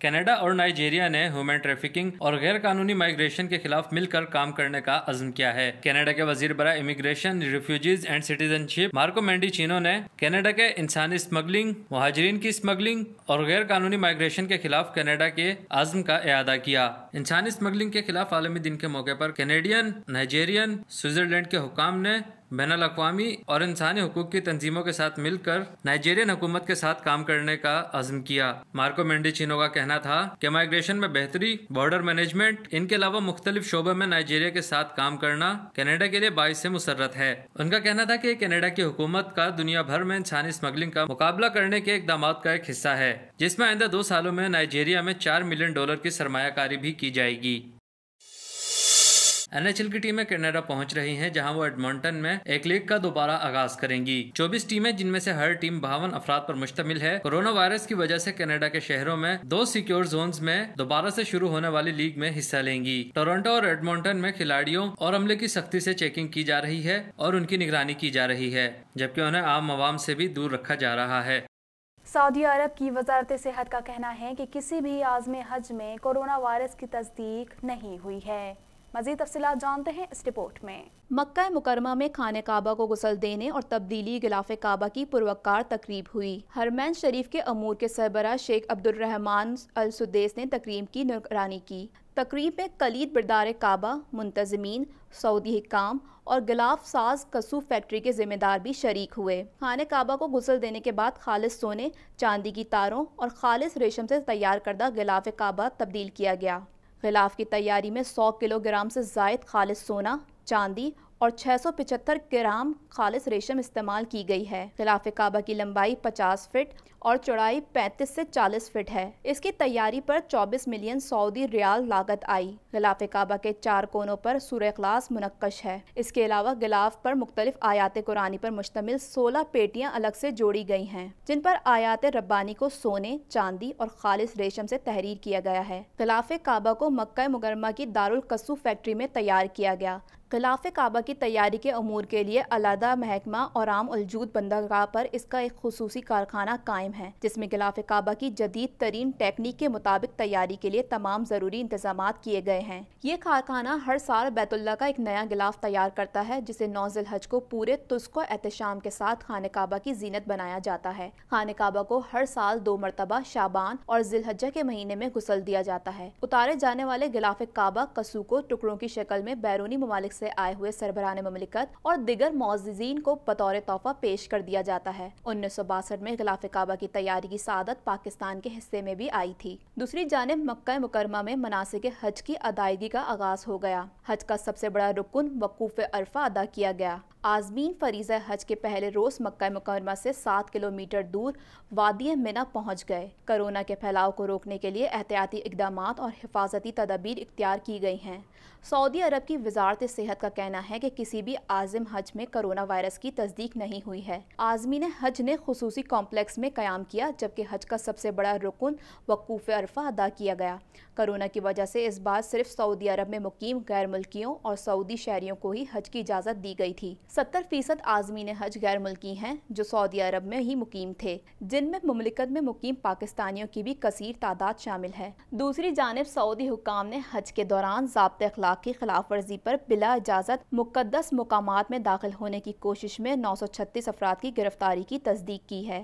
Canada اور Nigeria نے human trafficking اور غیر قانونی مائیگریشن کے خلاف مل کر کام کرنے کا عزم کیا ہے۔ کینیڈا کے وزیر برائے immigration, refugees and citizenship Marco Mendicino نے کینیڈا کے انسانی اسمگلنگ، مہاجرین کی اسمگلنگ اور غیر قانونی مائیگریشن کے خلاف کینیڈا کے عزم کا اعادہ کیا۔ انسانی اسمگلنگ کے خلاف عالمی دن کے موقع پر کینیڈین، نائجیرین، سوئٹزرلینڈ کے حکام نے بین الاقوامی اور انسانی حقوق کی تنظیموں کے ساتھ مل کر نائجیرین حکومت کے ساتھ کام کرنے کا عزم کیا۔ مارکو مینڈیچینو کا کہنا تھا کہ مائیگریشن میں بہتری، بارڈر مینجمنٹ، ان کے علاوہ مختلف شعبوں میں نائجیریا کے ساتھ کام کرنا کینیڈا کے لیے باعث مسرت ہے۔ ان کا کہنا تھا کہ کینیڈا کی حکومت کا دنیا بھر میں انسانی اسمگلنگ کا مقابلہ کرنے کے اقدامات کا ایک حصہ ہے، جس میں آئندہ 2 سالوں میں نائجیریا میں $4 ملین کی سرمایہ کاری بھی کی جائے گی۔ NHL کی ٹیمیں کینیڈا پہنچ رہی ہیں، جہاں وہ ایڈمنٹن میں ایک لیگ کا دوبارہ آغاز کریں گی۔ 24 ٹیمیں، جن میں سے ہر ٹیم 52 افراد پر مشتمل ہے، کورونا وائرس کی وجہ سے کینیڈا کے شہروں میں 2 سیکیور زونز میں دوبارہ سے شروع ہونے والی لیگ میں حصہ لیں گی۔ ٹورنٹو اور ایڈمنٹن میں کھلاڑیوں اور عملے کی سختی سے چیکنگ کی جا رہی ہے اور ان کی نگرانی کی جا رہی ہے، جبکہ انہیں عام عوام سے بھی دور رکھا جا رہا ہے۔ سعودی عرب کی وزارت صحت کا کہنا ہے کہ کسی بھی عازم حج میں کورونا وائرس کی تصدیق نہیں ہوئی ہے۔ مزید تفصیلات جانتے ہیں اس رپورٹ میں۔ مکہ مکرمہ میں خانہ کعبہ کو غسل دینے اور تبدیلی غلاف کعبہ کی پروقار تقریب ہوئی۔ حرمین شریف کے امور کے سربراہ شیخ عبدالرحمن السدیس نے تقریب کی نگرانی کی۔ تقریب میں کلید بردار کعبہ، منتظمین، سعودی حکام اور غلاف ساز کسو فیکٹری کے ذمہ دار بھی شریک ہوئے۔ خانہ کعبہ کو غسل دینے کے بعد خالص سونے، چاندی کی تاروں اور خالص ریشم سے تیار کردہ غلاف کعبہ تبدیل کیا گیا۔ غلاف کی تیاری میں 100 کلو گرام سے زائد خالص سونا، چاندی اور 675 گرام خالص ریشم استعمال کی گئی ہے۔ غلاف کعبہ کی لمبائی 50 فٹ اور چوڑائی 35 سے 40 فٹ ہے۔ اس کی تیاری پر 24 ملین سعودی ریال لاگت آئی۔ غلاف کعبہ کے 4 کونوں پر سورہ اخلاص منقش ہے۔ اس کے علاوہ غلاف پر مختلف آیات قرآنی پر مشتمل 16 پیٹیاں الگ سے جوڑی گئی ہیں، جن پر آیات ربانی کو سونے، چاندی اور خالص ریشم سے تحریر کیا گیا ہے۔ غلاف کعبہ کو مکہ مکرمہ کی دارالقصو فیکٹری میں تیار کیا گیا۔ غلاف کعبہ کی تیاری کے امور کے لیے علیحدہ محکمہ اورام الجود بندرگاہ پر اس کا ایک خصوصی کارخانہ قائم ہے، جس میں غلاف کعبہ کی جدید ترین ٹیکنیک کے مطابق تیاری کے لیے تمام ضروری انتظامات کیے گئے ہیں۔ یہ کارخانہ ہر سال بیت اللہ کا ایک نیا غلاف تیار کرتا ہے، جسے 9 ذی الحج کو پورے تسک و احتشام کے ساتھ خانہ کعبہ کی زینت بنایا جاتا ہے۔ خانہ کعبہ کو ہر سال 2 مرتبہ شعبان اور ذی الحجہ کے مہینے میں غسل دیا جاتا ہے۔ اتارے جانے والے غلاف کعبہ قصو کو ٹکڑوں کی شکل میں بیرونی ممالک سے آئے ہوئے سربراہان مملکت اور دیگر معززین کو بطور تحفہ پیش کر دیا جاتا ہے۔ 1962 میں غلاف کعبہ کی تیاری کی سعادت پاکستان کے حصے میں بھی آئی تھی۔ دوسری جانب مکہ مکرمہ میں مناسک حج کی ادائیگی کا آغاز ہو گیا۔ حج کا سب سے بڑا رکن وقوف عرفہ ادا کیا گیا۔ عازمین فریضہ حج کے پہلے روز مکہ مکرمہ سے 7 کلومیٹر دور وادی منی پہنچ گئے۔ کورونا کے پھیلاؤ کو روکنے کے لیے احتیاطی اقدامات اور حفاظتی تدابیر اختیار کی گئی ہیں۔ سعودی عرب کی وزارت صحت کا کہنا ہے کہ کسی بھی عازم حج میں کرونا وائرس کی تصدیق نہیں ہوئی ہے۔ عازمین حج نے خصوصی کمپلیکس میں قیام کیا، جبکہ حج کا سب سے بڑا رکن وقوف عرفہ ادا کیا گیا۔ کورونا کی وجہ سے اس بار صرف سعودی عرب میں مقیم غیر ملکیوں اور سعودی شہریوں کو ہی حج کی اجازت دی گئی تھی۔ 70% عازمین حج غیر ملکی ہیں جو سعودی عرب میں ہی مقیم تھے، جن میں مملکت میں مقیم پاکستانیوں کی بھی کثیر تعداد شامل ہے۔ دوسری جانب سعودی حکام نے حج کے دوران ضابطۂ اخلاق کی خلاف ورزی پر بلا اجازت مقدس مقامات میں داخل ہونے کی کوشش میں 936 افراد کی گرفتاری کی تصدیق کی ہے۔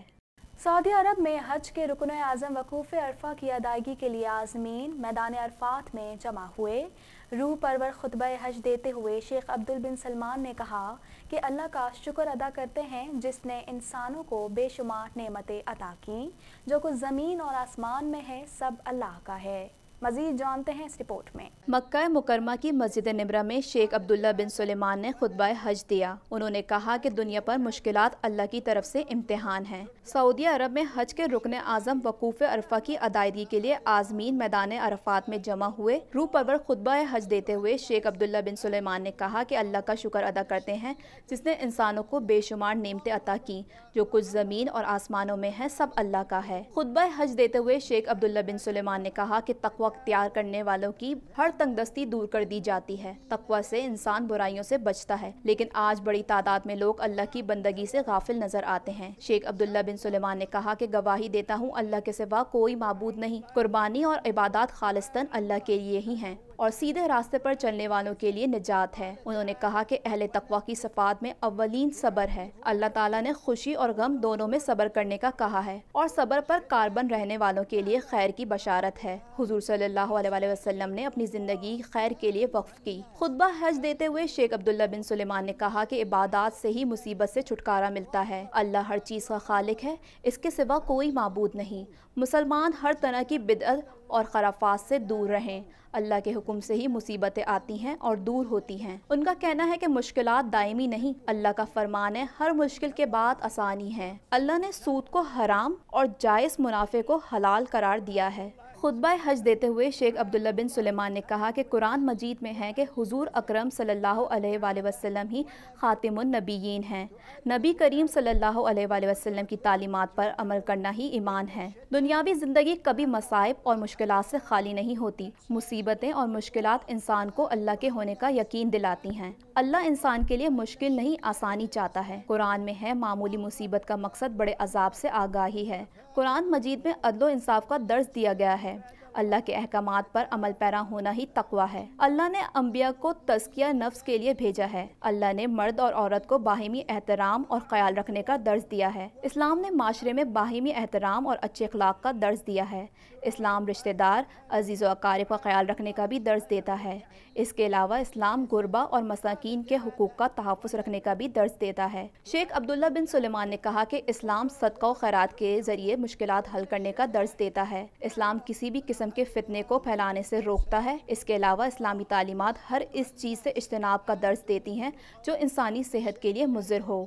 سعودی عرب میں حج کے رکن اعظم وقوف عرفہ کی ادائیگی کے لیے عازمین میدان عرفات میں جمع ہوئے۔ روح پرور خطبہ حج دیتے ہوئے شیخ عبدل بن سلمان نے کہا کہ اللہ کا شکر ادا کرتے ہیں جس نے انسانوں کو بے شمار نعمتیں عطا کیں۔ جو کچھ زمین اور آسمان میں ہے سب اللہ کا ہے۔ مزید جانتے ہیں اس رپورٹ میں۔ مکہ مکرمہ کی مسجد نمرہ میں شیخ عبداللہ بن سلیمان نے خطبہ حج دیا۔ انہوں نے کہا کہ دنیا پر مشکلات اللہ کی طرف سے امتحان ہیں۔ سعودی عرب میں حج کے رکن اعظم وقوف عرفہ کی ادائیگی کے لیے عازمین میدان عرفات میں جمع ہوئے۔ روح پرور خطبہ حج دیتے ہوئے شیخ عبداللہ بن سلیمان نے کہا کہ اللہ کا شکر ادا کرتے ہیں جس نے انسانوں کو بے شمار نعمتیں عطا کی۔ جو کچھ زمین اور آسمانوں میں ہے سب اللہ کا ہے۔ خطبہ حج دیتے ہوئے شیخ عبداللہ بن سلیمان نے کہا کہ تقوی اختیار کرنے والوں کی ہر تنگدستی دور کر دی جاتی ہے۔ تقوی سے انسان برائیوں سے بچتا ہے، لیکن آج بڑی تعداد میں لوگ اللہ کی بندگی سے غافل نظر آتے ہیں۔ شیخ عبداللہ بن سلیمان نے کہا کہ گواہی دیتا ہوں اللہ کے سوا کوئی معبود نہیں، قربانی اور عبادات خالصتاً اللہ کے لیے ہی ہیں اور سیدھے راستے پر چلنے والوں کے لیے نجات ہے۔ انہوں نے کہا کہ اہل تقوی کی صفات میں اولین صبر ہے۔ اللہ تعالیٰ نے خوشی اور غم دونوں میں صبر کرنے کا کہا ہے اور صبر پر کاربن رہنے والوں کے لیے خیر کی بشارت ہے۔ حضور صلی اللہ علیہ وسلم نے اپنی زندگی خیر کے لیے وقف کی۔ خطبہ حج دیتے ہوئے شیخ عبداللہ بن سلیمان نے کہا کہ عبادات سے ہی مصیبت سے چھٹکارا ملتا ہے۔ اللہ ہر چیز کا خالق ہے، اس کے سوا کوئی معبود نہیں۔ مسلمان ہر طرح کی بدعت اور خرافات سے دور رہیں۔ اللہ کے حکم سے ہی مصیبتیں آتی ہیں اور دور ہوتی ہیں۔ ان کا کہنا ہے کہ مشکلات دائمی نہیں، اللہ کا فرمان ہے ہر مشکل کے بعد آسانی ہے۔ اللہ نے سود کو حرام اور جائز منافع کو حلال قرار دیا ہے۔ خطبہ حج دیتے ہوئے شیخ عبداللہ بن سلیمان نے کہا کہ قرآن مجید میں ہے کہ حضور اکرم صلی اللہ علیہ وآلہ وسلم ہی خاتم النبیین ہیں۔ نبی کریم صلی اللہ علیہ وآلہ وسلم کی تعلیمات پر عمل کرنا ہی ایمان ہے۔ دنیاوی زندگی کبھی مصائب اور مشکلات سے خالی نہیں ہوتی۔ مصیبتیں اور مشکلات انسان کو اللہ کے ہونے کا یقین دلاتی ہیں۔ اللہ انسان کے لیے مشکل نہیں، آسانی چاہتا ہے۔ قرآن میں ہے معمولی مصیبت کا مقصد بڑے عذاب سے آگاہی ہے۔ قرآن مجید میں عدل و انصاف کا درس دیا گیا ہے۔ اللہ کے احکامات پر عمل پیرا ہونا ہی تقوی ہے۔ اللہ نے انبیاء کو تزکیہ نفس کے لیے بھیجا ہے۔ اللہ نے مرد اور عورت کو باہمی احترام اور خیال رکھنے کا درس دیا ہے۔ اسلام نے معاشرے میں باہمی احترام اور اچھے اخلاق کا درس دیا ہے۔ اسلام رشتہ دار، عزیز و اقارب کا خیال رکھنے کا بھی درس دیتا ہے۔ اس کے علاوہ اسلام غربا اور مساکین کے حقوق کا تحفظ رکھنے کا بھی درس دیتا ہے۔ شیخ عبداللہ بن سلیمان نے کہا کہ اسلام صدقہ و خیرات کے ذریعے مشکلات حل کرنے کا درس دیتا ہے۔ اسلام کسی بھی قسم کے فتنے کو پھیلانے سے روکتا ہے۔ اس کے علاوہ اسلامی تعلیمات ہر اس چیز سے اجتناب کا درس دیتی ہیں جو انسانی صحت کے لیے مضر ہو۔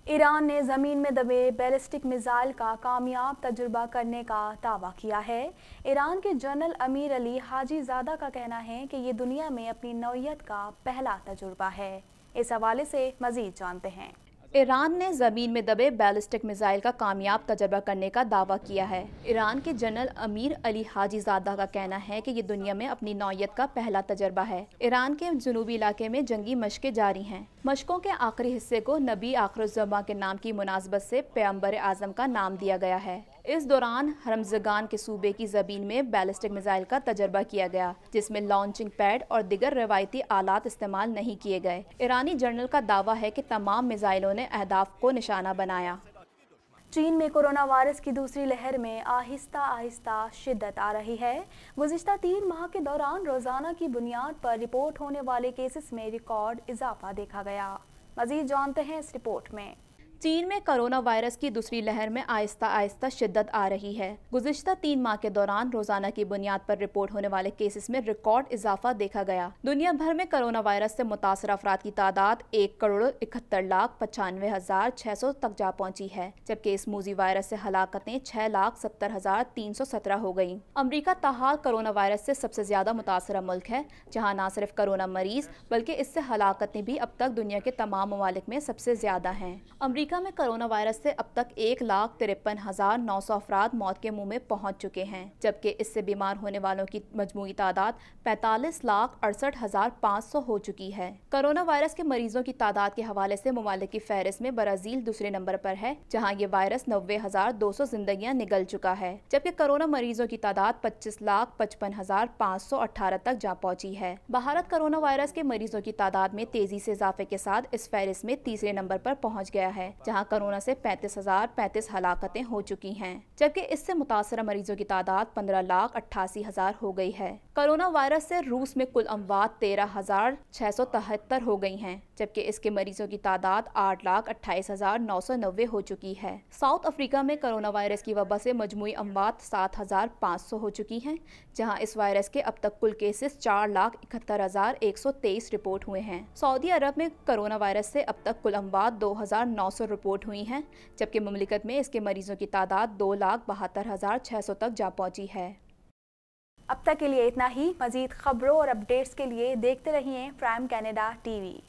ایران نے زمین میں دبے بیلسٹک میزائل کا کامیاب تجربہ کرنے کا دعویٰ کیا ہے۔ ایران کے جنرل امیر علی حاجی زادہ کا کہنا ہے کہ یہ دنیا میں اپنی نوعیت کا پہلا تجربہ ہے۔ اس حوالے سے مزید جانتے ہیں۔ ایران نے زمین میں دبے بیلسٹک میزائل کا کامیاب تجربہ کرنے کا دعویٰ کیا ہے۔ ایران کے جنرل امیر علی حاجی زادہ کا کہنا ہے کہ یہ دنیا میں اپنی نوعیت کا پہلا تجربہ ہے۔ ایران کے جنوبی علاقے میں جنگی مشقیں جاری ہیں۔ مشقوں کے آخری حصے کو نبی آخر الزماں کے نام کی مناسبت سے پیغمبر اعظم کا نام دیا گیا ہے۔ اس دوران ہرمزگان کے صوبے کی زمین میں بیلسٹک میزائل کا تجربہ کیا گیا، جس میں لانچنگ پیڈ اور دیگر روایتی آلات استعمال نہیں کیے گئے۔ ایرانی جنرل کا دعویٰ ہے کہ تمام میزائلوں نے اہداف کو نشانہ بنایا۔ چین میں کرونا وائرس کی دوسری لہر میں آہستہ آہستہ شدت آ رہی ہے۔ گزشتہ 3 ماہ کے دوران روزانہ کی بنیاد پر رپورٹ ہونے والے کیسز میں ریکارڈ اضافہ دیکھا گیا۔ مزید جانتے ہیں اس رپورٹ میں۔ چین میں کرونا وائرس کی دوسری لہر میں آہستہ آہستہ شدت آ رہی ہے۔ گزشتہ 3 ماہ کے دوران روزانہ کی بنیاد پر رپورٹ ہونے والے کیسز میں ریکارڈ اضافہ دیکھا گیا۔ دنیا بھر میں کرونا وائرس سے متاثرہ افراد کی تعداد 1,71,95,600 تک جا پہنچی ہے، جبکہ اس موذی وائرس سے ہلاکتیں 6,70,317 ہو گئیں۔ امریکہ تاحال کرونا وائرس سے سب سے زیادہ متاثرہ ملک ہے، جہاں نہ صرف کرونا مریض بلکہ اس سے ہلاکتیں بھی اب تک دنیا کے تمام ممالک میں سب سے زیادہ ہیں۔ امریکہ میں کرونا وائرس سے اب تک 1,53,900 افراد موت کے منہ میں پہنچ چکے ہیں، جبکہ اس سے بیمار ہونے والوں کی مجموعی تعداد 45,68,500 ہو چکی ہے۔ کرونا وائرس کے مریضوں کی تعداد کے حوالے سے ممالک کی فہرست میں برازیل دوسرے نمبر پر ہے، جہاں یہ وائرس 90,200 زندگیاں نگل چکا ہے، جبکہ کرونا مریضوں کی تعداد 25,55,518 تک جا پہنچی ہے۔ بھارت کرونا وائرس کے مریضوں کی تعداد میں تیزی سے اضافے کے ساتھ اس فہرست میں تیسرے نمبر پر پہنچ گیا ہے، جہاں کرونا سے 35,035 ہلاکتیں ہو چکی ہیں، جبکہ اس سے متاثرہ مریضوں کی تعداد 15,88,000 ہو گئی ہے۔ کرونا وائرس سے روس میں کل اموات 13,673 ہو گئی ہیں، جبکہ اس کے مریضوں کی تعداد 8,28,990 ہو چکی ہے۔ ساؤتھ افریقہ میں کرونا وائرس کی وبا سے مجموعی اموات 7,500 ہو چکی ہیں، جہاں اس وائرس کے اب تک کل کیسز 4,71,123 رپورٹ ہوئے ہیں۔ سعودی عرب میں کرونا وائرس سے اب تک کل اموات 2,900 رپورٹ ہوئی ہیں، جبکہ مملکت میں اس کے مریضوں کی تعداد 2,72,600 تک جا پہنچی ہے۔ اب تک کے لیے اتنا ہی۔ مزید خبروں اور اپڈیٹس کے لیے دیکھتے رہیے پرائم کینیڈا ٹی وی۔